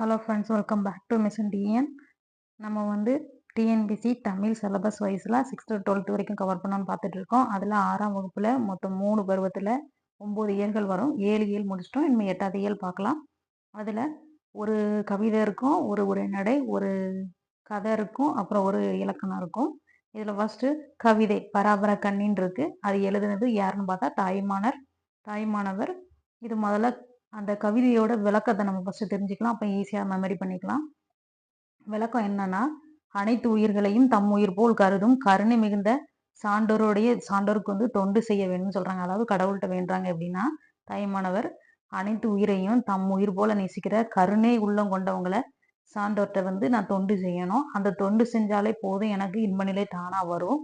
Hello friends, welcome back to mission TN. நம்ம வந்து TNPSC Tamil syllabus வைஸில் 6th 12th வரைக்கும் கவர் பண்ணணும்னு பார்த்துட்டு இருக்கோம். அதில் 6ஆம் வகுப்பில் மொத்தம் 3 பருவத்தில் 9 இயல்கள் வரும். 7 இயல் முடிச்சிட்டோம். இனிமேல் 8வது இயல் பார்க்கலாம். அதில் ஒரு கவிதை இருக்கும், ஒரு உரைநடை, ஒரு கதை இருக்கும், அப்புறம் ஒரு இலக்கணம் இருக்கும். இதில் ஃபஸ்ட்டு கவிதை பராபர கண்ணின்னு இருக்கு. அது எழுதுனது யாருன்னு பார்த்தா தாய்மானவர். இது முதல்ல அந்த கவிதையோட விளக்கத்தை நம்ம ஃபஸ்ட்டு தெரிஞ்சுக்கலாம். அப்போ ஈஸியாக மெமரி பண்ணிக்கலாம். விளக்கம் என்னன்னா, அனைத்து உயிர்களையும் தம் உயிர் போல் கருதும் கருணை மிகுந்த சான்றோருக்கு வந்து தொண்டு செய்ய வேணும்னு சொல்றாங்க. அதாவது கடவுள்கிட்ட வேண்டுறாங்க. எப்படின்னா, தாய்மானவர் அனைத்து உயிரையும் தம் உயிர் போல நேசிக்கிற கருணை உள்ளம் கொண்டவங்களை சான்றோர்கிட்ட வந்து நான் தொண்டு செய்யணும். அந்த தொண்டு செஞ்சாலே போதும், எனக்கு இன்ப நிலை தானா வரும்.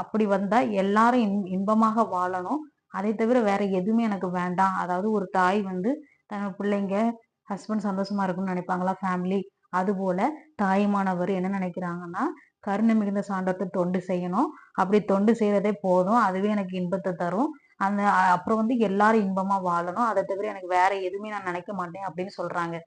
அப்படி வந்தா எல்லாரும் இன்பமாக வாழணும். அதை தவிர வேற எதுவுமே எனக்கு வேண்டாம். அதாவது ஒரு தாய் வந்து தன்னோட பிள்ளைங்க ஹஸ்பண்ட் சந்தோஷமா இருக்கும்னு நினைப்பாங்களா, ஃபேமிலி. அதுபோல தாய்மானவர் என்ன நினைக்கிறாங்கன்னா, கருணை மிகுந்த சான்றோர்க்கு தொண்டு செய்யணும். அப்படி தொண்டு செய்யறதே போதும், அதுவே எனக்கு இன்பத்தை தரும். அப்புறம் வந்து எல்லாரும் இன்பமா வாழணும். அதை தவிர எனக்கு வேற எதுவுமே நான் நினைக்க மாட்டேன் அப்படின்னு சொல்றாங்க.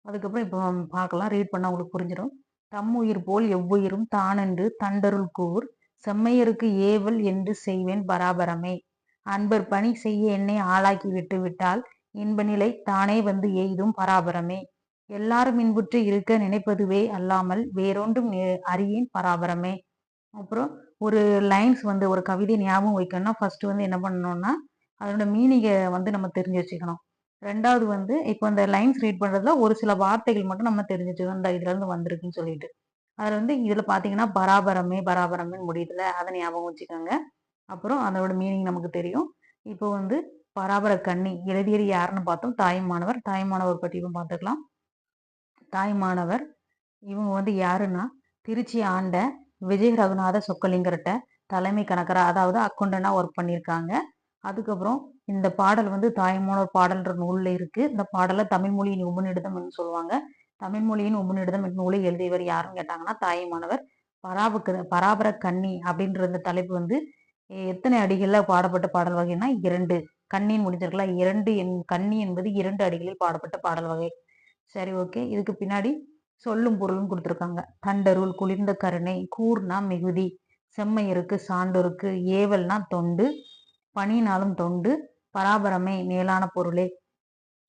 அதுக்கப்புறம் இப்போ பார்க்கலாம், ரீட் பண்ணா உங்களுக்கு புரிஞ்சிடும். தம்முயிர் போல் எவ்வுயிரும் தானென்று தண்டருள் கூர் செம்மையருக்கு ஏவல் என்று செய்வேன் பராபரமே. அன்பர் பணி செய்ய என்னை ஆளாக்கி விட்டு விட்டால் இன்ப நிலை தானே வந்து எய்தும் பராபரமே. எல்லாரும் இன்புற்று இருக்க நினைப்பதுவே அல்லாமல் வேறொன்றும் அறியேன் பராபரமே. அப்புறம் ஒரு லைன்ஸ் வந்து ஒரு கவிதை ஞாபகம் வைக்கணும்னா ஃபர்ஸ்ட் வந்து என்ன பண்ணணும்னா அதோட மீனிங்கை வந்து நம்ம தெரிஞ்சு வச்சுக்கணும். ரெண்டாவது வந்து இப்போ இந்த லைன்ஸ் ரீட் பண்றதுல ஒரு சில வார்த்தைகள் மட்டும் நம்ம தெரிஞ்சு வச்சுக்கணும், இந்த இதுல இருந்து வந்திருக்குன்னு சொல்லிட்டு. அதுல வந்து இதுல பாத்தீங்கன்னா பராபரமே முடியுதுல, அதை ஞாபகம் வச்சுக்கோங்க. அப்புறம் அதோட மீனிங் நமக்கு தெரியும். இப்போ வந்து பராபர கண்ணி எழுதியது யாருன்னு பார்த்தோம், தாய்மானவர் பற்றி இப்போ பார்த்துக்கலாம். தாய்மானவர் இவங்க வந்து யாருன்னா, திருச்சி ஆண்ட விஜய் ரகுநாத சொக்கலிங்கர்கிட்ட தலைமை கணக்கரா, அதாவது அக்கௌண்டனா ஒர்க் பண்ணியிருக்காங்க. அதுக்கப்புறம் இந்த பாடல் வந்து தாய்மானவர் பாடல்ன்ற நூல்ல இருக்கு. இந்த பாடலை தமிழ் மொழியின் உபநிடதம் என்று சொல்லுவாங்க. தமிழ் மொழியின் உபநிடதம் நூலை எழுதியவர் யாருன்னு கேட்டாங்கன்னா தாய்மானவர். பராபர கண்ணி அப்படின்ற இந்த தலைப்பு வந்து எத்தனை அடிகள்ல பாடப்பட்ட பாடல் வகைன்னா 2. கண்ணின்னு முடிஞ்சிருக்கலாம். கண்ணி என்பது 2 அடிகளில் பாடப்பட்ட பாடல் வகை. சரி, ஓகே. இதுக்கு பின்னாடி சொல்லும் பொருளும் கொடுத்துருக்காங்க. தண்டருள் குளிர்ந்த கருணை, கூர்னா மிகுதி, செம்மையருக்கு சான்றோருக்கு, ஏவல்னா தொண்டு, பணினாலும் தொண்டு, பராபரமே மேலான பொருளே.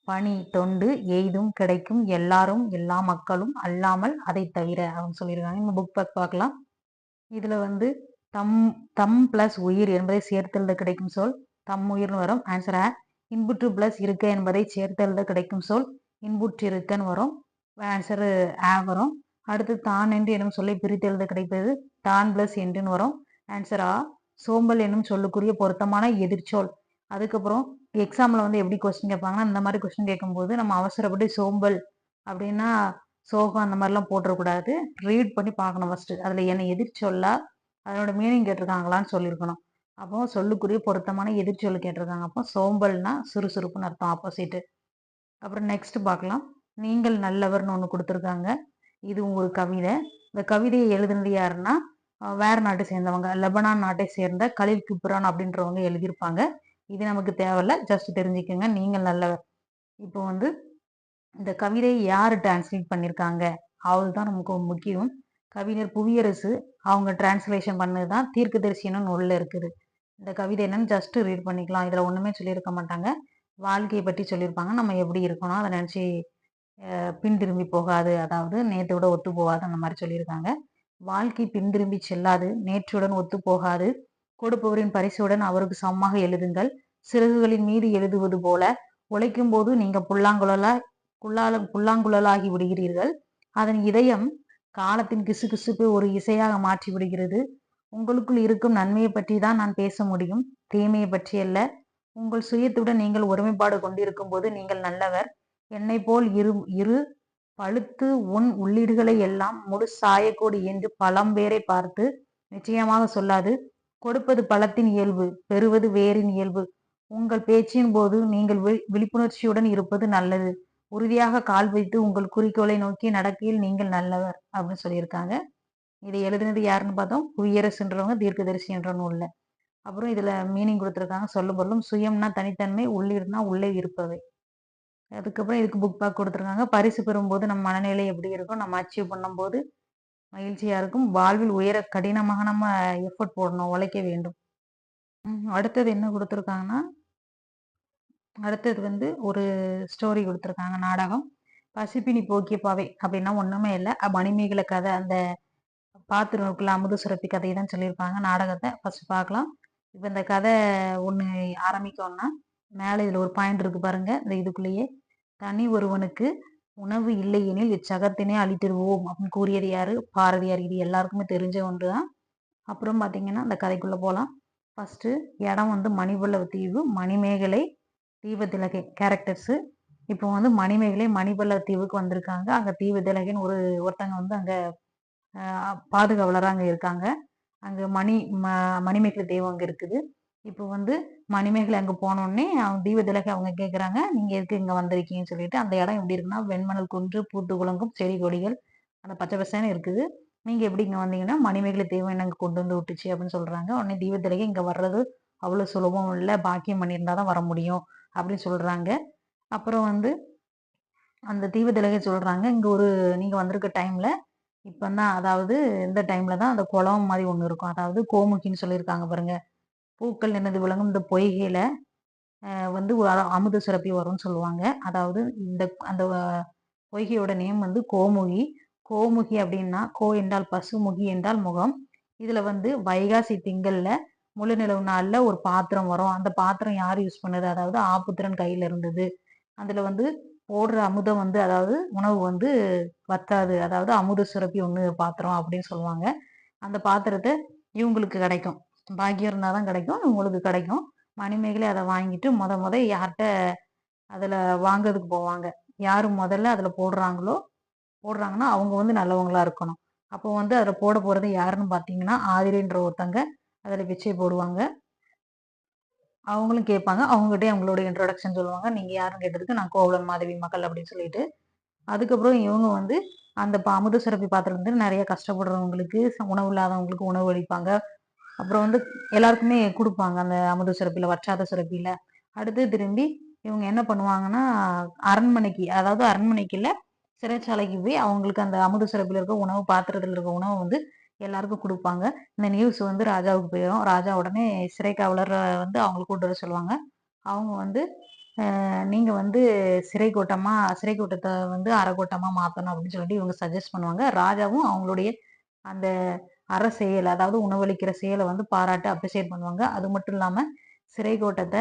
பணி தொண்டு எய்தும் கிடைக்கும் எல்லாரும் எல்லா மக்களும் அல்லாமல் அதை தவிர அவங்க சொல்லியிருக்காங்க. இந்த புக் பேக் பார்க்கலாம். இதுல வந்து தம் தம் பிளஸ் உயிர் என்பதை சேர்த்தெழுத கிடைக்கும் சொல் தம் உயிர்னு வரும். ஆன்சர் ஆ. இன்புற்று பிளஸ் இருக்க என்பதை சேர்த்தெழுத கிடைக்கும் சொல் இன்புற்றிருக்கன்னு வரும். ஆன்சர் ஆ வரும். அடுத்து தான் என்று எனும் சொல்லை பிரித்து எழுத கிடைப்பது தான் பிளஸ் என்றுன்னு வரும். ஆன்சர் ஆ. சோம்பல் என்னும் சொல்லுக்குரிய பொருத்தமான எதிர்ச்சொல். அதுக்கப்புறம் எக்ஸாம்ல வந்து எப்படி கொஸ்டின் கேட்பாங்கன்னா, இந்த மாதிரி கொஸ்டின் கேட்கும்போது நம்ம அவசரப்பட்டு சோம்பல் அப்படின்னா சோகம் அந்த மாதிரிலாம் போட்டுறக்கூடாது. ரீட் பண்ணி பார்க்கணும் ஃபர்ஸ்ட். அதுல என்ன எதிர்ச்சொல்லா அதனோட மீனிங் கேட்டிருக்காங்களான்னு சொல்லியிருக்கணும். அப்போ சொல்லுக்குரிய பொருத்தமான எதிர்ச்சொல் கேட்டிருக்காங்க. அப்போ சோம்பல்னா சுறுசுறுப்புன்னு அர்த்தம், ஆப்போசிட். அப்புறம் நெக்ஸ்ட் பார்க்கலாம். நீங்கள் நல்லவர்னு ஒன்று கொடுத்துருக்காங்க. இது ஒரு கவிதை. இந்த கவிதையை எழுதுனது யாருன்னா வேற நாட்டை சேர்ந்தவங்க, லெபனான் நாட்டை சேர்ந்த கலீல் கிப்ரான் அப்படின்றவங்க எழுதியிருப்பாங்க. இது நமக்கு தேவையில்ல, ஜஸ்ட் தெரிஞ்சுக்கோங்க. நீங்கள் நல்லவர். இப்போ வந்து இந்த கவிதையை யார் டிரான்ஸ்லேட் பண்ணியிருக்காங்க அதுதான் நமக்கு முக்கியம். கவிஞர் புவியரசு அவங்க டிரான்ஸ்லேஷன் பண்ணதுதான் தீர்க்கதரிசின்னு நூல்ல இருக்குது. இந்த கவிதை என்னன்னு ஜஸ்ட் ரீட் பண்ணிக்கலாம். இதுல ஒண்ணுமே சொல்லியிருக்க மாட்டாங்க. வாழ்க்கையை பற்றி சொல்லியிருப்பாங்க. நம்ம எப்படி இருக்கணும் அதை நினைச்சு பின் திரும்பி போகாது, அதாவது நேற்றோட ஒத்து போகாது, அந்த மாதிரி சொல்லியிருக்காங்க. வாழ்க்கை பின் திரும்பி செல்லாது, நேற்றுடன் ஒத்து போகாது, கொடுப்பவரின் பரிசுடன் அவருக்கு சமமாக எழுதுங்கள். சிறகுகளின் மீது எழுதுவது போல உழைக்கும் போது நீங்க புல்லாங்குழலாகி விடுகிறீர்கள். அதன் இதயம் காலத்தின் கிசுகிசுப்பு ஒரு இசையாக மாற்றி விடுகிறது. உங்களுக்குள் இருக்கும் நன்மையை பற்றி தான் நான் பேச முடியும், தீமையை பற்றி அல்ல. உங்கள் சுயத்துடன் நீங்கள் ஒருமைப்பாடு கொண்டிருக்கும் போது நீங்கள் நல்லவர். என்னை போல் இரு பழுத்து உன் உள்ளீடுகளை எல்லாம் முழு சாயக்கோடு என்று பழம்பேரை பார்த்து நிச்சயமாக சொல்லாது. கொடுப்பது பழத்தின் இயல்பு, பெறுவது வேரின் இயல்பு. உங்கள் பேச்சின் போது நீங்கள் விழிப்புணர்ச்சியுடன் இருப்பது நல்லது. உறுதியாக கால் வைத்து உங்கள் குறிக்கோளை நோக்கி நடக்கையில் நீங்கள் நல்லவர் அப்படின்னு சொல்லியிருக்காங்க. இதை எழுதினது யாருன்னு பார்த்தோம், புவியரசுன்றவங்க தீர்க்கதரிசி என்ற நூல்ல. அப்புறம் இதுல மீனிங் கொடுத்துருக்காங்க. சொல்லும் பொருளும் சுயம்னா தனித்தன்மை, உள்ளீர்னா உள்ளே இருப்பவை. அதுக்கப்புறம் இதுக்கு புக் பேக் கொடுத்துருக்காங்க. பரிசு பெறும்போது நம்ம மனநிலை எப்படி இருக்கும்? நம்ம அச்சீவ் பண்ணும்போது மகிழ்ச்சியா இருக்கும். வாழ்வில் உயர கடினமாக நம்ம எஃபோர்ட் போடணும், உழைக்க வேண்டும். அடுத்தது என்ன குடுத்துருக்காங்கன்னா, அடுத்தது வந்து ஒரு ஸ்டோரி குடுத்துருக்காங்க, நாடகம். "பசிப்பினி போக்கிய பாவை" அப்படின்னா ஒண்ணுமே இல்ல. மணிமேகலை கதை, அந்த பாத்திரம் இருக்குல்ல, அமுத சுரப்பி கதைய தான் சொல்லியிருப்பாங்க. நாடகத்த ஃபர்ஸ்ட் பார்க்கலாம். இப்ப இந்த கதை ஒண்ணு ஆரம்பிக்கும்னா, மேல இதுல ஒரு பாயிண்ட் இருக்கு பாருங்க. இந்த இதுக்குள்ளேயே, "தனி ஒருவனுக்கு உணவு இல்லையெனில் இச்சகத்தினை அழித்திடுவோம்" அப்படின்னு கூறியது யாரு? பாரதியார். இது எல்லாருக்குமே தெரிஞ்ச ஒன்று தான். அப்புறம் பார்த்தீங்கன்னா, இந்த கதைக்குள்ள போலாம். ஃபர்ஸ்ட்டு இடம் வந்து மணிபல்லவ தீவு, மணிமேகலை, தீபதிலகை கேரக்டர்ஸு. இப்போ வந்து மணிமேகலை மணிபல்லவ தீவுக்கு வந்திருக்காங்க. அங்க தீபதிலகைன்னு ஒருத்தங்க வந்து அங்க அ பாதுகாவலரா அங்க இருக்காங்க. அங்க மணிமேகலை தெய்வம் அங்க இருக்குது. இப்போ வந்து மணிமேகலை அங்க போனோனே, அவங்க தீபதிலகை அவங்க கேட்குறாங்க, "நீங்க எதுக்கு இங்க வந்திருக்கீங்கன்னு?" சொல்லிட்டு. அந்த இடம் எப்படி இருக்குன்னா, வெண்மணல் குன்று, பூத்து குலுங்கும் செடி கொடிகள், அந்த பச்சை பசேல்னு இருக்குது. "நீங்க எப்படி இங்க வந்தீங்கன்னா?" "மணிமேகலை தெய்வம் என்ன இங்க கொண்டு வந்து விட்டுச்சு" அப்படின்னு சொல்றாங்க. உடனே தீபதிலகை, "இங்க வர்றது அவ்வளோ சுலபம் இல்ல. பாக்கியம் பண்ணியிருந்தா தான் வர முடியும்" அப்படின்னு சொல்றாங்க. அப்புறம் வந்து அந்த தீபதிலகை சொல்றாங்க, "இங்க நீங்க வந்திருக்க டைம்ல இப்பதான், அதாவது இந்த டைம்ல தான் அந்த குளம் மாரி ஒண்ணு இருக்கும். அதாவது கோமுகின்னு சொல்லியிருக்காங்க பாருங்க. பூக்கள் நிறைந்து விளங்கும் இந்த பொய்கையில வந்து ஒரு அமுத சுரப்பி வரும்னு சொல்லுவாங்க. அதாவது அந்த பொய்கையோட நேம் வந்து கோமுகி. கோமுகி அப்படின்னா, கோ என்றால் பசு, முகி என்றால் முகம். இதுல வந்து வைகாசி திங்கள்ல முழு நிலவு நாள்ல ஒரு பாத்திரம் வரும். அந்த பாத்திரம் யார் யூஸ் பண்ணது? அதாவது ஆப்புத்திரன் கையில இருந்தது. அதுல வந்து போடுற அமுதம் வந்து, அதாவது உணவு வந்து வத்தாது. அதாவது அமுத சுரப்பி ஒண்ணு பாத்திரம் அப்படின்னு சொல்லுவாங்க. அந்த பாத்திரத்த இவங்களுக்கு கிடைக்கும். பாக்கியம் இருந்தா தான் கிடைக்கும். இவங்களுக்கு கிடைக்கும். மணிமேகலை அத வாங்கிட்டு மொத யார்ட்ட அதுல வாங்குறதுக்கு போவாங்க. யாரு முதல்ல அதுல போடுறாங்கன்னா, அவங்க வந்து நல்லவங்களா இருக்கணும். அப்போ வந்து அதுல போட போறது யாருன்னு பார்த்தீங்கன்னா, ஆதிரைன்ற ஒருத்தங்க அதுல பிச்சை போடுவாங்க. அவங்களும் கேட்பாங்க. அவங்ககிட்டயே அவங்களோட இன்ட்ரோடக்ஷன் சொல்லுவாங்க. "நீங்க யாருன்னு?" கேட்டதுக்கு, "நான் கோவலன் மாதவி மகள்" அப்படின்னு சொல்லிட்டு. அதுக்கப்புறம் இவங்க வந்து அந்த அமுத சுரப்பி பாத்திரத்துல நெறைய கஷ்டப்படுறவங்களுக்கு, உணவு இல்லாதவங்களுக்கு உணவு அளிப்பாங்க. அப்புறம் வந்து எல்லாருக்குமே குடுப்பாங்க. அந்த அமுத சுரப்பில, வற்றாத சுரப்பில. அடுத்து திரும்பி இவங்க என்ன பண்ணுவாங்கன்னா, அரண்மனைக்கு, அதாவது அரண்மனைக்கு இல்ல, சிறைச்சாலைக்கு போய் அவங்களுக்கு அந்த அமுத சுரப்பில இருக்க உணவு, பாத்திரத்துல இருக்க உணவ வந்து எல்லாருக்கும் குடுப்பாங்க. இந்த நியூஸ் வந்து ராஜாவுக்கு போயிரும். ராஜா உடனே சிறை காவலர வந்து அவங்கள கூட்டு வர சொல்லுவாங்க. அவங்க வந்து, நீங்க வந்து சிறை கூட்டத்த வந்து அறைக்கூட்டமா மாத்தணும்" அப்படின்னு சொல்லிட்டு இவங்க சஜெஸ்ட் பண்ணுவாங்க. ராஜாவும் அவங்களுடைய அந்த செயல், அதாவது உணவளிக்கிற செயல வந்து பாராட்டு, அப்ரிசியேட் பண்ணுவாங்க. அது மட்டும் இல்லாம சிறை கோட்டத்த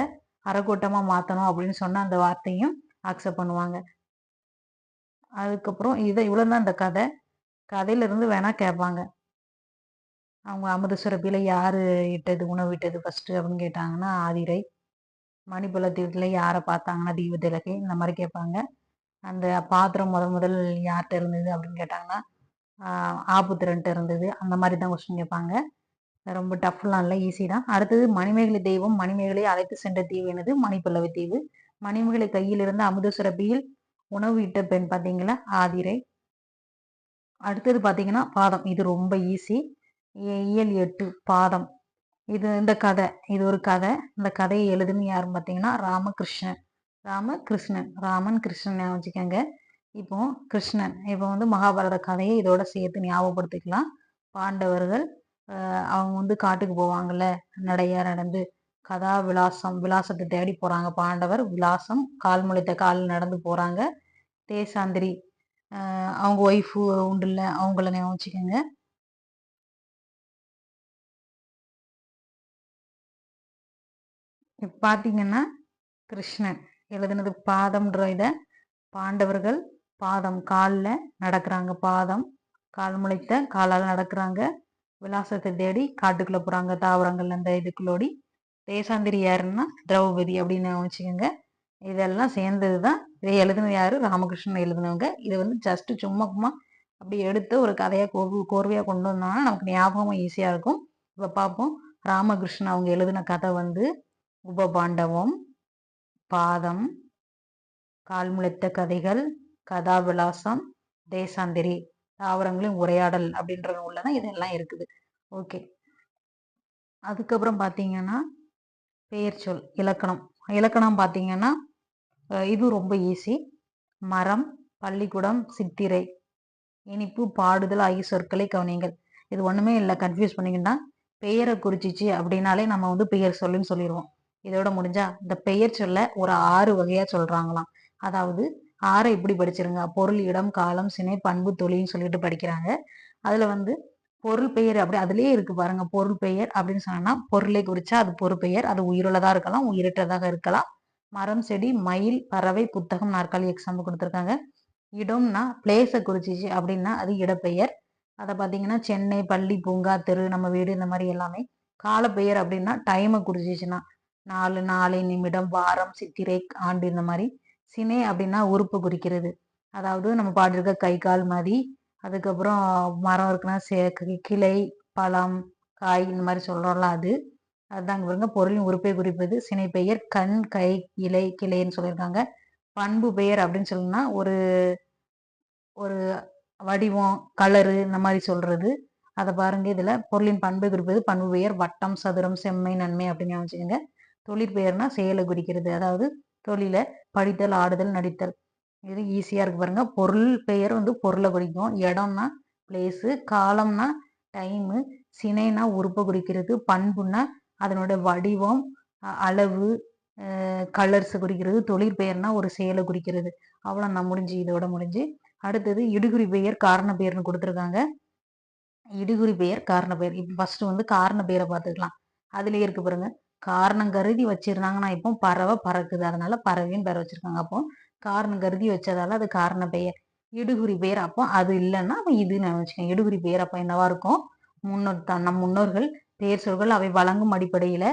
அரைக்கோட்டமா மாத்தணும் அப்படின்னு சொன்ன அந்த வார்த்தையும் அக்செப்ட் பண்ணுவாங்க. அதுக்கப்புறம் இவ்வளவுதான் இந்த கதை. கதையில இருந்து வேணா கேட்பாங்க. அவங்க அமுத சுரப்பியில யாரு இட்டது, உணவு இட்டது ஃபர்ஸ்ட் அப்படின்னு கேட்டாங்கன்னா, ஆதிரை. மணிபுலத்தீவுல யார பார்த்தாங்கன்னா, தீபதிலகை. இந்த மாரி கேட்பாங்க. அந்த பாத்திரம் முதல் யார்ட்ட இருந்தது அப்படின்னு கேட்டாங்கன்னா, ஆபுத்திரன்ட்ட இருந்தது. அந்த மாரி தான் கொஸ்டின் கேட்பாங்க. ரொம்ப டஃப்லாம் இல்ல, ஈஸி தான். அடுத்தது மணிமேகலை தெய்வம் மணிமேகலையை அழைத்து சென்ற தீவு என்னது? மணிப்பல்லவி தீவு. மணிமேகலை கையில் இருந்த அமுத சுரப்பியில் உணவு இட்ட பெண் பார்த்தீங்களா? ஆதிரை. அடுத்தது பார்த்தீங்கன்னா, பாதம். இது ரொம்ப ஈஸி. இயல் 8 பாதம். இந்த கதை. இது ஒரு கதை. இந்த கதையை எழுதுனது யாருன்னு பார்த்தீங்கன்னா, ராமகிருஷ்ணன். ராமன், கிருஷ்ணன் ஞாபகம் வச்சுக்கோங்க. இப்போ கிருஷ்ணன். இப்போ வந்து மகாபாரத கதையை இதோட சேர்த்து ஞாபகப்படுத்திக்கலாம். பாண்டவர்கள் அவங்க வந்து காட்டுக்கு போவாங்கல்ல, நடையா நடந்து. விலாசத்தை தேடி போறாங்க பாண்டவர். விலாசம், கால் முளைத்த கால் நடந்து போறாங்க. தேசாந்திரி, அவங்க ஒய்ஃபு உண்டுல்ல, அவங்கள ஞாபகம் வச்சுக்கோங்க. இப்ப பார்த்தீங்கன்னா, கிருஷ்ணன் எழுதுனது பாதம்ன்ற இத, பாண்டவர்கள் பாதம், கால்ல நடக்குறாங்க. பாதம், கால் முளைத்த காலால நடக்குறாங்க. விலாசத்தை தேடி காட்டுக்குள்ள போறாங்க. தாவரங்கள் அந்த இதுக்குள்ளோடி. தேசாந்திரி யாருன்னா திரௌபதி அப்படின்னு வச்சுக்கோங்க. இதெல்லாம் சேர்ந்தது தான். இதை எழுதுனது யாரு? ராமகிருஷ்ணன் எழுதுனவங்க. இதை வந்து ஜஸ்ட் சும்மா அப்படி எடுத்து ஒரு கதையா கோர்வையா கொண்டு வந்தோம்னா நமக்கு ஞாபகமா ஈஸியா இருக்கும். இப்ப பார்ப்போம். ராமகிருஷ்ணன் அவங்க எழுதின கதை வந்து உபபாண்டவம், பாதம், கால் முளைத்த கதைகள், கதாவிலாசம், தேசாந்திரி, தாவரங்களின் உரையாடல் அப்படின்ற நூல்ல தான் இதெல்லாம் இருக்குது. ஓகே. அதுக்கப்புறம் பார்த்தீங்கன்னா, பெயர்ச்சொல், இலக்கணம். இலக்கணம் பார்த்தீங்கன்னா, இது ரொம்ப ஈஸி. மரம், பள்ளிக்கூடம், சித்திரை, இனிப்பு, பாடுதல் ஆகிய சொற்களை கவனியுங்கள். இது ஒண்ணுமே இல்லை, கன்ஃபியூஸ் பண்ணிங்கன்னா பெயரை குறிச்சிச்சு அப்படின்னாலே நம்ம வந்து பெயர் சொல்லுன்னு சொல்லிடுவோம். இதோட முடிஞ்சா இந்த பெயர் சொல்ல ஒரு 6 வகையா சொல்றாங்களாம். அதாவது 6 இப்படி படிச்சிருங்க. பொருள், இடம், காலம், சினை, பண்பு, தொழில்னு சொல்லிட்டு படிக்கிறாங்க. அதுல வந்து பொருள் பெயர் அப்படி அதுலயே இருக்கு பாருங்க. பொருள் பெயர் அப்படின்னு சொன்னா பொருளை குறிச்சா அது பொருள் பெயர். அது உயிருள்ளதா இருக்கலாம், உயிரற்றதாக இருக்கலாம். மரம், செடி, மயில், பறவை, புத்தகம், நாற்காலி எக்ஸாம்பிள் கொடுத்துருக்காங்க. இடம்னா பிளேஸை குறிச்சிச்சு அப்படின்னா அது இடப்பெயர். அதை பார்த்தீங்கன்னா சென்னை, பள்ளி, பூங்கா, தெரு, நம்ம வீடு, இந்த மாதிரி எல்லாமே. காலப்பெயர் அப்படின்னா டைமை குறிச்சிச்சுன்னா நாலு, நாளை, நிமிடம், வாரம், சித்திரை, ஆண்டு, இந்த மாதிரி. சினை அப்படின்னா உறுப்பு குறிக்கிறது. அதாவது நம்ம பாடிருக்க கை, கால், மதி. அதுக்கப்புறம் மரம் இருக்குன்னா கிளை, பழம், காய், இந்த மாதிரி சொல்றோம்ல அது. அதுதாங்க பாருங்க பொருளின் உறுப்பை குறிப்பது. சினை பெயர் கண், கை, இலை, கிளைன்னு சொல்லியிருக்காங்க. பண்பு பெயர் அப்படின்னு சொல்லணும்னா ஒரு ஒரு வடிவம், கலரு, இந்த மாதிரி சொல்றது. அதை பாருங்க. இதுல பொருளின் பண்பை குறிப்பது பண்பு பெயர் வட்டம், சதுரம், செம்மை, நன்மை அப்படின்னு வச்சுக்கோங்க. தொழிற்பெயர்னா செயலை குறிக்கிறது. அதாவது தொழில படித்தல், ஆடுதல், நடித்தல். இது ஈஸியா இருக்கு பாருங்க. பொருள் பெயர் வந்து பொருளை குறிக்கும். இடம்னா பிளேஸு, காலம்னா டைமு, சினைனா உறுப்பை குறிக்கிறது, பண்புனா அதனோட வடிவம், அளவு, கலர்ஸ் குறிக்கிறது, தொழிற்பெயர்னா ஒரு செயலை குறிக்கிறது. அவ்வளோ நான் முடிஞ்சு இதோட முடிஞ்சு. அடுத்தது இடுகுறி பெயர், காரண பெயர்னு கொடுத்துருக்காங்க. இடுகுறி பெயர், காரண பெயர். இப்போ ஃபர்ஸ்ட் வந்து காரண பெயரை பார்த்துக்கலாம். அதுலயே இருக்கு பாருங்க. காரணம் கருதி வச்சிருந்தாங்கன்னா இப்போ பறவை பறக்குது, அதனால பறவைன்னு பேர் வச்சிருக்காங்க. அப்போ காரணம் கருதி வச்சதால அது காரண பெயர். இடுகுறி பெயர் அப்போ அது இல்லைன்னா அப்போ இதுன்னு வச்சுக்கோங்க. இடுகுறி பெயர் அப்போ என்னவா இருக்கும்? நம் முன்னோர்கள் பெயர் சொல்கள் அவை வழங்கும் அடிப்படையில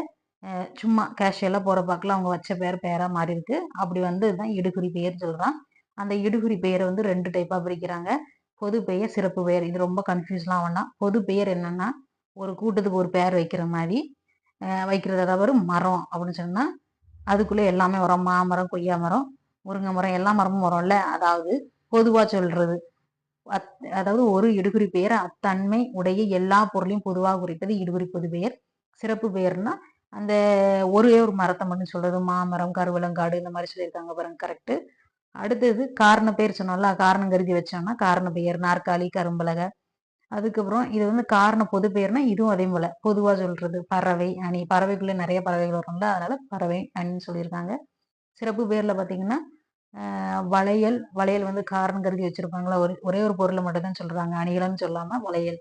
சும்மா கேஷுவலா போற பாக்கல அவங்க வச்ச பேரா மாறி இருக்கு. அப்படி வந்து இதுதான் இடுகுறி பெயர் சொல்றான். அந்த இடுகுறி பெயரை வந்து 2 டைப்பா பிரிக்கிறாங்க. பொது பெயர், சிறப்பு பெயர். இது ரொம்ப கன்ஃபியூஸ்லாம் வேண்டாம். பொது பெயர் என்னன்னா ஒரு கூட்டத்துக்கு ஒரு பெயர் வைக்கிற மாதிரி வைக்கிறது. அதாவது மரம் அப்படின்னு சொன்னா அதுக்குள்ள எல்லாமே வரும். மாமரம், கொய்யா மரம், முருங்கை மரம், எல்லா மரமும் வரும்ல. அதாவது பொதுவா சொல்றது. அதாவது ஒரு இடுகுறி பெயர் அத்தன்மை உடைய எல்லா பொருளையும் பொதுவாக குறிப்பது இடுகுறி பொது பெயர். சிறப்பு பெயர்னா அந்த ஒரே ஒரு மரத்தை மட்டும் சொல்றது. மாமரம், கருவலங்காடு, இந்த மாதிரி சொல்லியிருக்காங்க பாருங்க. கரெக்ட். அடுத்தது காரண பெயர் சொன்னோம்ல, காரணம் கருதி வச்சோம்னா காரண பெயர் நாற்காலி, கரும்பலகை. அதுக்கப்புறம் இது வந்து காரண பொது பெயர்னா இதுவும் அதே போல பொதுவா சொல்றது. பறவை, அணி. பறவைக்குள்ள நிறைய பறவைகள் வரும்ல, அதனால பறவை, அணின்னு சொல்லியிருக்காங்க. சிறப்பு பெயர்ல பாத்தீங்கன்னா வளையல். வளையல் வந்து காரணம் கருதி வச்சிருப்பாங்களா, ஒரே ஒரு பொருளை மட்டும் தான் சொல்றாங்க. அணிகலன்னு சொல்லாம வளையல்.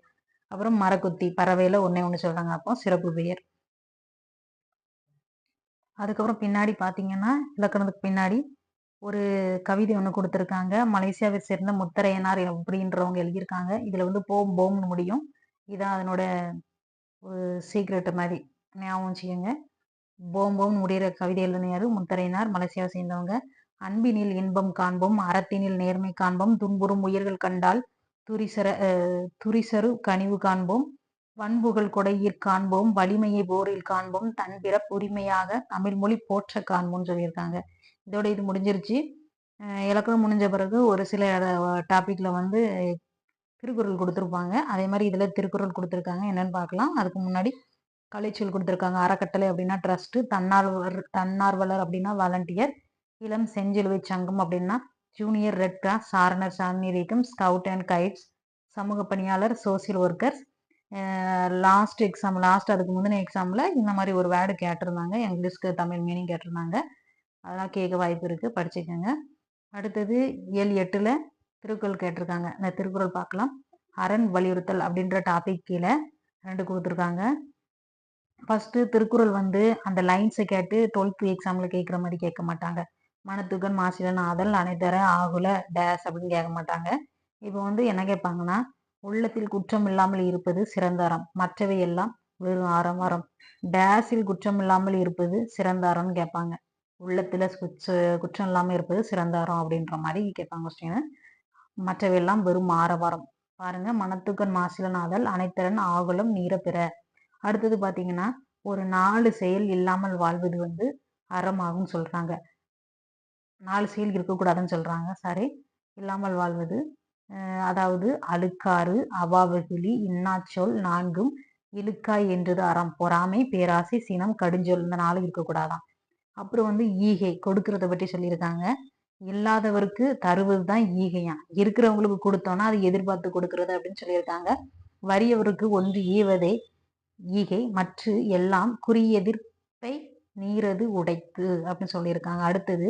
அப்புறம் மரக்குத்தி. பறவையில ஒன்னே ஒண்ணு சொல்றாங்க. அப்போ சிறப்பு பெயர். அதுக்கப்புறம் பின்னாடி பாத்தீங்கன்னா இலக்கணத்துக்கு பின்னாடி ஒரு கவிதை ஒன்று கொடுத்துருக்காங்க. மலேசியாவை சேர்ந்த முத்தரையனார் அப்படின்றவங்க எழுதியிருக்காங்க. இதுல வந்து போம் போம்னு முடியும். இதான் அதனோட ஒரு சீக்ரெட் மாதிரி ஞாபகம் வச்சுக்கோங்க. போம் போம் முடிகிற கவிதை எழுதினாரு முத்தரையனார், மலேசியாவை சேர்ந்தவங்க. அன்பினில் இன்பம் காண்போம், அறத்தினில் நேர்மை காண்போம், துன்புறும் உயிர்கள் கண்டால் துரிசரு கனிவு காண்போம், வன்புகள் கொடையிற் காண்போம், வலிமையை போரில் காண்போம், தன்பிற உரிமையாக தமிழ் மொழி போற்ற காண்போம்னு சொல்லியிருக்காங்க. இதோட இது முடிஞ்சிருச்சு. இலக்கணம் முடிஞ்ச பிறகு ஒரு சில டாபிக்ல வந்து திருக்குறள் கொடுத்துருப்பாங்க. அதே மாதிரி இதுல திருக்குறள் கொடுத்துருக்காங்க. என்னன்னு பார்க்கலாம். அதுக்கு முன்னாடி கலைச்சொல் கொடுத்துருக்காங்க. அறக்கட்டளை அப்படின்னா ட்ரஸ்ட், தன்னார்வலர் அப்படின்னா வாலண்டியர், இளம் செஞ்சிலுவை சங்கம் அப்படின்னா ஜூனியர் ரெட் கிராஸ், சாரணர் சான்னிதழகம், ஸ்கவுட் அண்ட் கைட்ஸ், சமூக பணியாளர், சோசியல் ஒர்க்கர்ஸ். லாஸ்ட் அதுக்கு முந்தின எக்ஸாம்ல இந்த மாதிரி ஒரு வேர்டு கேட்டிருந்தாங்க. இங்கிலீஷ்க்கு தமிழ் மீனிங் கேட்டிருந்தாங்க. அதெல்லாம் கேட்க வாய்ப்பு இருக்கு, படிச்சுக்கோங்க. அடுத்தது 7-8ல திருக்குறள் கேட்டிருக்காங்க. இந்த திருக்குறள் பார்க்கலாம். அரண் வலியுறுத்தல் அப்படின்ற டாபிக் கீழே 2 கொடுத்துருக்காங்க. ஃபர்ஸ்ட் திருக்குறள் வந்து அந்த லைன்ஸை கேட்டு 12th எக்ஸாம்ல கேட்குற மாதிரி கேட்க மாட்டாங்க. மனத்துக்கண் மாசிலன் ஆதல் அனைத்தர ஆகுல டேஸ் அப்படின்னு கேட்க மாட்டாங்க. இப்போ வந்து என்ன கேட்பாங்கன்னா, உள்ளத்தில் குற்றம் இல்லாமல் இருப்பது சிறந்த அறம், மற்றவை எல்லாம் வெறும் ஆரவாரம். டேஸில் குற்றம் இல்லாமல் இருப்பது சிறந்த அறம்னு கேட்பாங்க. உள்ளத்துல குற்றம் இல்லாமல் இருப்பது சிறந்த அறம் அப்படின்ற மாதிரி கேட்பாங்க கொஸ்டின். மற்றவை எல்லாம் வெறும் ஆரவாரம். பாருங்க, மனத்துக்கண் மாசிலன் ஆதல் அனைத்தரன் ஆகுலம் நீர பிற. அடுத்தது பாத்தீங்கன்னா ஒரு 4 செயல் இல்லாமல் வாழ்வது வந்து அறமாகும் சொல்றாங்க. 4 செயல் இருக்கக்கூடாதுன்னு சொல்றாங்க. சாரி, இல்லாமல் வாழ்வது. அதாவது அழுக்காறு, அவாவகிளி, இன்னாச்சொல் 4ம் இழுக்காய் என்றது அறம். பொறாமை, பேராசை, சினம், கடுஞ்சொல், இந்த 4 இருக்கக்கூடாதான். அப்புறம் வந்து ஈகை கொடுக்கறத பற்றி சொல்லியிருக்காங்க. இல்லாதவருக்கு தருவது தான் ஈகையாம். இருக்கிறவங்களுக்கு கொடுத்தோம்னா அது எதிர்பார்த்து கொடுக்கறது அப்படின்னு சொல்லியிருக்காங்க. வறியவருக்கு ஒன்று ஈவதே ஈகை மற்ற எல்லாம் குறியெதிர்ப்பை நீரது உடைத்து அப்படின்னு சொல்லியிருக்காங்க. அடுத்தது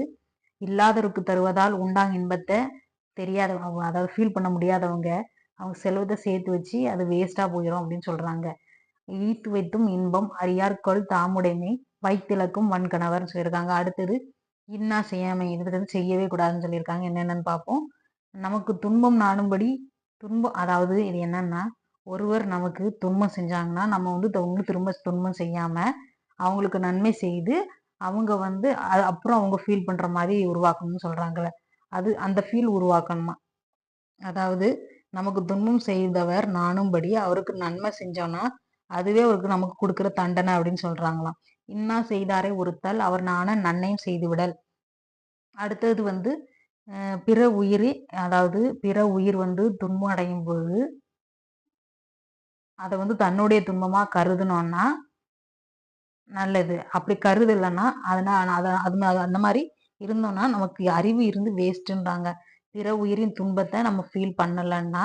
இல்லாதவருக்கு தருவதால் உண்டாங்க இன்பத்தை தெரியாதவங்க, அதாவது ஃபீல் பண்ண முடியாதவங்க, அவங்க செல்வத்தை சேர்த்து வச்சு அது வேஸ்டா போயிடும் அப்படின்னு சொல்றாங்க. ஈத்து வைத்தும் இன்பம் அறியார்கொள் தாமுடைமை வைத்திலக்கும் வன்கணவர்னு சொல்லியிருக்காங்க. அடுத்தது இன்னா செய்யாமை, இது வந்து செய்யவே கூடாதுன்னு சொல்லியிருக்காங்க. என்னென்னு பார்ப்போம். நமக்கு துன்பம் நாடும்படி துன்பம், அதாவது இது என்னன்னா, ஒருவர் நமக்கு துன்பம் செஞ்சாங்கன்னா நம்ம வந்து திரும்ப துன்பம் செய்யாம அவங்களுக்கு நன்மை செய்து அவங்க வந்து அப்புறம் அவங்க ஃபீல் பண்ற மாதிரி உருவாக்கணும்னு சொல்றாங்கல்ல, அது அந்த ஃபீல் உருவாக்கணுமா. அதாவது நமக்கு துன்பம் செய்தவர் நாணும்படி அவருக்கு நன்மை செஞ்சோம்னா அதுவே அவருக்கு நமக்கு கொடுக்குற தண்டனை அப்படின்னு சொல்றாங்களாம். இன்னா செய்தாரை ஒருத்தல் அவர் நாண நன்மையும் செய்து விடல். அடுத்தது வந்து பிற உயிர், அதாவது பிற உயிர் வந்து துன்பம் அடையும் போது அதை வந்து தன்னுடைய துன்பமா கருதுனோம்னா நல்லது. அப்படி கருதலைன்னா அதனால அந்த மாதிரி இருந்தோம்னா நமக்கு அறிவு இருந்து வேஸ்ட்டுன்றாங்க. பிற உயிரின் துன்பத்தை நம்ம ஃபீல் பண்ணலைன்னா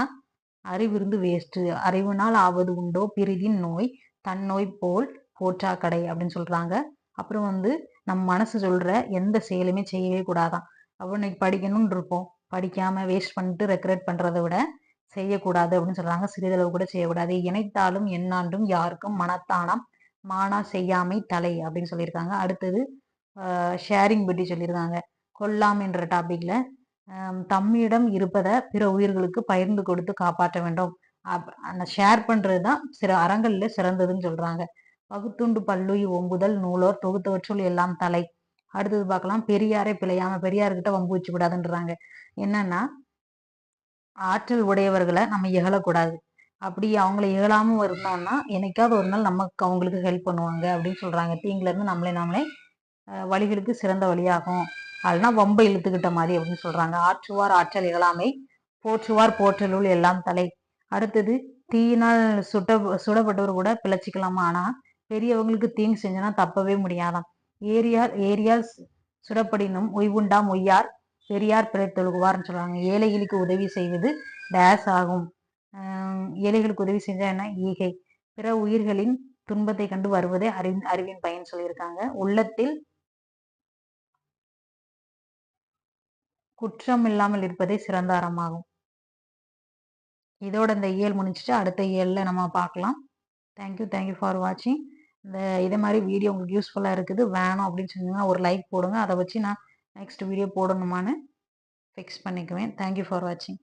அறிவு இருந்து வேஸ்ட்டு. அறிவுனால் ஆவது உண்டோ பிரிதின் நோய் தன் நோய் போல் போற்றா கடை அப்படின்னு சொல்றாங்க. அப்புறம் வந்து நம்ம மனசு சொல்ற எந்த செயலுமே செய்யவே கூடாதான். இன்னைக்கு படிக்கணும்னு இருப்போம், படிக்காம வேஸ்ட் பண்ணிட்டு ரெக்ரெட் பண்றதை விட செய்யக்கூடாது அப்படின்னு சொல்றாங்க. சிறிதளவு கூட செய்யக்கூடாது. இணைத்தாலும் எண்ணாண்டும் யாருக்கும் மனத்தானம் மானா செய்யாமை தலை அப்படின்னு சொல்லியிருக்காங்க. அடுத்தது ஷேரிங் பற்றி சொல்லியிருக்காங்க. கொல்லாம் என்ற டாபிக்ல தம்மிடம் இருப்பதை பிற உயிர்களுக்கு பகிர்ந்து கொடுத்து காப்பாற்ற வேண்டும். அந்த ஷேர் பண்றதுதான் சில அறங்கள்ல சிறந்ததுன்னு சொல்றாங்க. பகுத்துண்டு பல்லுயி ஓம்புதல் நூலோர் தொகுத்தவற்றுள் எல்லாம் தலை. அடுத்தது பார்க்கலாம். பெரியாரை பிழையாம, பெரியார்கிட்ட வம்பு வச்சு கூடாதுன்றாங்க. என்னன்னா, ஆற்றல் உடையவர்களை நம்ம இகழக்கூடாது. அப்படி அவங்கள இகழாம இருந்தோம்னா என்னைக்காவது ஒரு நாள் நமக்கு அவங்களுக்கு ஹெல்ப் பண்ணுவாங்க அப்படின்னு சொல்றாங்க. தீங்குல இருந்து நம்மளே வழிகளுக்கு சிறந்த வழியாகும். அதுனா வம்பை இழுத்துக்கிட்ட மாதிரி அப்படின்னு சொல்றாங்க. ஆற்றுவார் ஆற்றல் இகழாமை போற்றுவார் போற்றலுள் எல்லாம் தலை. அடுத்தது தீயினால் சுடப்பட்டவர் கூட பிழைச்சிக்கலாமா, ஆனா பெரியவங்களுக்கு தீங்கு செஞ்சனா தப்பவே முடியாதாம். ஏரியால் சுடப்படினும் உய்வுண்டாம் ஒய்யார் பெரியார் பிழைத்தொழுகுவார்னு சொல்றாங்க. ஏழைகளுக்கு உதவி செய்வது டேஸ் ஆகும். ஏழைகளுக்கு உதவி செஞ்சா என்ன, ஈகை. பிற உயிர்களின் துன்பத்தை கண்டு வருவதே அறிவின் பயன் சொல்லியிருக்காங்க. உள்ளத்தில் குற்றம் இல்லாமல் இருப்பதே சிறந்த அறமாகும். இதோட இந்த இயல் முடிஞ்சிட்டு அடுத்த இயல்ல நம்ம பார்க்கலாம். தேங்க்யூ ஃபார் வாட்சிங். இதே மாதிரி வீடியோ உங்களுக்கு யூஸ்ஃபுல்லாக இருக்குது வேணும் அப்படின்னு சொன்னீங்கன்னா ஒரு லைக் போடுங்க. அதை வச்சு நான் நெக்ஸ்ட் வீடியோ போடணுமான்னு ஃபிக்ஸ் பண்ணிக்குவேன். தேங்க்யூ ஃபார் வாட்சிங்.